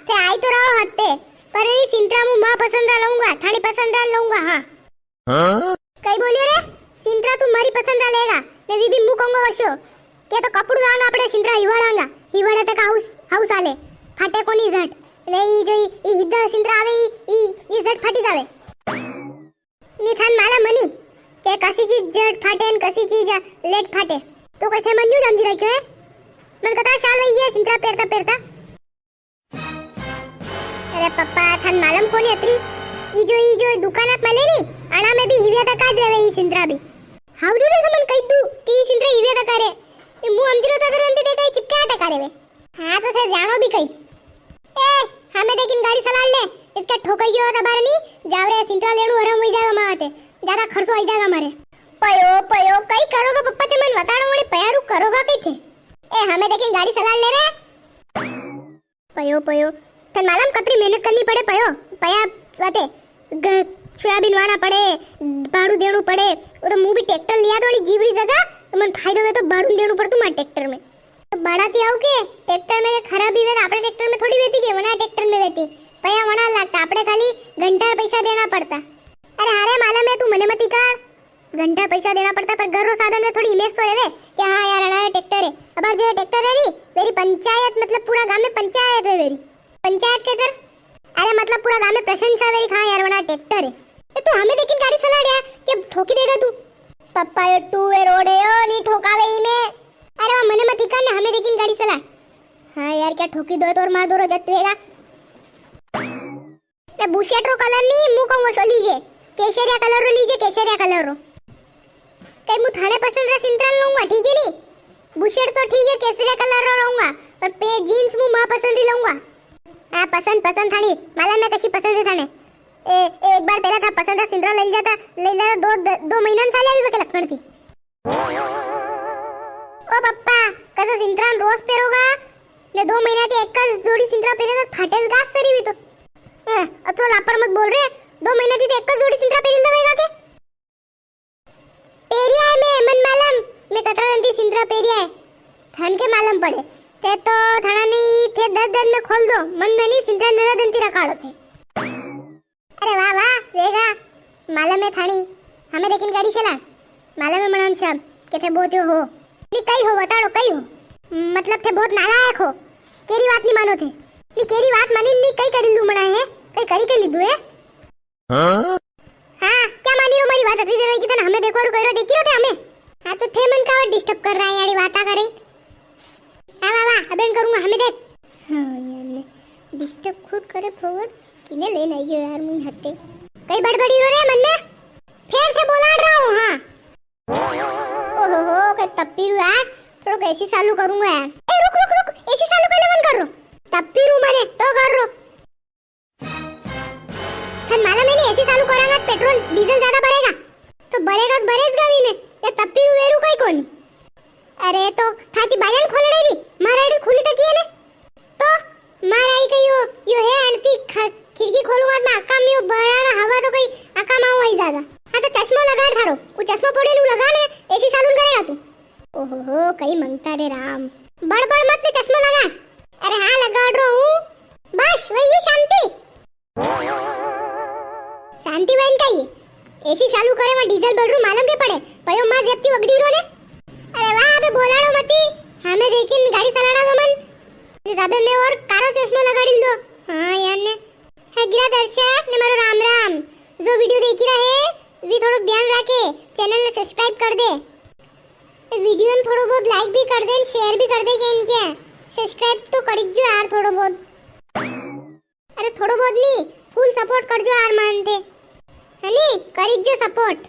थे आई तो रहो हत्ते पर ये सिंत्रा मु मां पसंद आ लूंगा थानी पसंद आ लूंगा हां कई बोलियो रे सिंत्रा तू मारी पसंद आ लेगा ने वी भी मु कहूंगा वशो के तो कपड़ू दान आपड़े सिंत्रा हिवाड़ांगा हिवाड़े तक हाउस आले फाटे कोनी झट ले ई जो ई हिद्दा सिंत्रा आवे ई झट फाटी जावे नी थान माला मनी के कसी चीज झट फाटे न कसी चीज लेट फाटे तो कैसे मन्यू समझी रखो है मन कथा शाल वही है सिंत्रा पेरता अरे पप्पा थान मालूम कोनी अतरी ई जो दुकान आप मले नी आना में भी हिव्या तक आ देवे ई सिंत्रा भी हाउ डू रे मन कई दू कि सिंत्रा हिव्या तक करे ई मु अंदरो तो दरंती दे कई चिपका तक करे वे हां तो थे जानो भी कई ए हमें देखिन गाड़ी चला ले इसका ठोकइयो तो बार नी जावरे सिंत्रा लेणु हराम होई जागा माते ज्यादा खर्चो आई जागा मारे पयो कई करोगे पप्पा ते मन बताणो वणी पयारू करोगा कई थे ए हमें देखिन गाड़ी चला ले रे पयो तन मालूम कतरी मेहनत करनी पड़े पया वाते सोयाबीन वाना पड़े भाड़ू देणु पड़े वो तो मु भी ट्रैक्टर लिया तो जीवड़ी जगह तो मन फायदो वे तो भाड़ू देणु पड़तु मार ट्रैक्टर में तो बढ़ाती आऊ के ट्रैक्टर में खराबी वे आपने ट्रैक्टर में थोड़ी वेती के वना ट्रैक्टर में वेती पया वना लागता आपने खाली घंटा पैसा देना पड़ता अरे हारे मालूम है तू मने मती कर घंटा पैसा देना पड़ता पर घर रो साधन में थोड़ी इमेज तो रेवे कि हां यार अना ट्रैक्टर है अब जे ट्रैक्टर है नी मेरी पंचायत मतलब पूरा गांव में पंचायत है मेरी पंचायत के तर अरे मतलब पूरा गांव में प्रशंसा वेरी खा यार वना ट्रैक्टर है तो हमें लेकिन गाड़ी चला दिया कि ठोकी देगा तू पप्पा ये टू वे रोड है ओ नी ठोकावे ई में अरे वो मने मत कर ने हमें लेकिन गाड़ी चला हां यार क्या ठोकी दो तो और मार दो रो जतेगा ए बुशेट रो कलर नी मु कहूं सो लीजिए केसरिया कलर रो लीजिए केसरिया कलर रो कई मु थाने पसंद रे सिंत्रा लूंगा ठीक है नी बुशेट तो ठीक है केसरिया कलर रो रहूंगा पर पे जींस मु मां पसंद ही लूंगा हां पसंद थानी माला में कशी पसंद है थाने एक बार पहला था पसंद था सिंद्रा ले जाता दो महीना साले अभी के लखन थी ओ पप्पा कसो सिंद्रा रोज पेरोगा ने 2 महीना की एक जोड़ी सिंद्रा पहले तो फाटेल गास सरी भी तो अतो लापर मत बोल रे 2 महीना की एक जोड़ी सिंद्रा पहले दवेगा के पेरिया में मन मालूम मैं कतरा दंती सिंद्रा पेरिया है थान के मालूम पड़े ते तो थाना नहीं थे 10 में खोल दो मन नहीं सिंद्रा नरा दंती रखाड़ो थे अरे वाह वेगा मालूम है थानी हमें लेकिन गाड़ी चला मालूम है मनन सब के थे बहुत हो नी कई हो बताड़ो कई हो मतलब थे बहुत नालायक हो केरी बात नहीं मानो थे नी केरी बात मानी नी कई करी लू मना है कई करी के लीधु है हां क्या मानी रो मेरी बात अतरी देर की थे हमें देखो और कइरो देखियो थे हमें हां तो थे मन का डिस्टर्ब कर रहा है यारी बात कर रही हां वाह अबेन करूंगा हमें देख हां यार ने डिस्टर्ब खुद करे फॉरवर्ड किने ले नहीं गयो यार मुई हत्ते कई बड़बड़ी रो रे मन में फिर से बोला रहा हूं हां ओहो हो के तप्पीरू यार थोड़ा कैसी चालू करूंगा यार ए रुक ऐसी चालू पहले मन कर रो तप्पीरू माने तो कर रो हन मालूम है नहीं ऐसी चालू करांगा पेट्रोल डीजल ज्यादा बढ़ेगा तो बढ़ेगा गावी में ये तप्पीरू वेरू कई कोनी अरे तो थाती बाजन खोल रही माराडी खुली तक है ने तो माराई कयो यो है आणती खिड़की खोलूंगा ना अक्का में बड़ा हवा तो कहीं अक्का माऊ आई जाएगा हां तो चश्मा लगा थारो वो चश्मा पड़ेलू लगा ने ऐसी चालू करेगा तू ओहो हो कहीं मंगता रे राम बड़बड़ मत ने चश्मा लगा अरे हां लगा रहा हूं बस वही शांति बन गई ऐसी चालू करे में डीजल बढ़ रू मालूम के पड़े पयो मां जप्ती वगड़ी रो ने अरे वाह अबे बोलाड़ो मती हमें देखिन गाड़ी चलाना तो मन अबे मैं और कारो चश्मा लगा दो हां यार ने है गिरा दर्शक ने मारो राम जो वीडियो देखी रहे वी थोड़ा ध्यान रखे चैनल ने सब्सक्राइब कर दे वीडियो ने थोड़ा बहुत लाइक भी कर दे शेयर भी कर दे के इनके सब्सक्राइब तो कर जो यार थोड़ा बहुत अरे थोड़ा बहुत नहीं फुल सपोर्ट कर जो यार मानते है नी कर जो सपोर्ट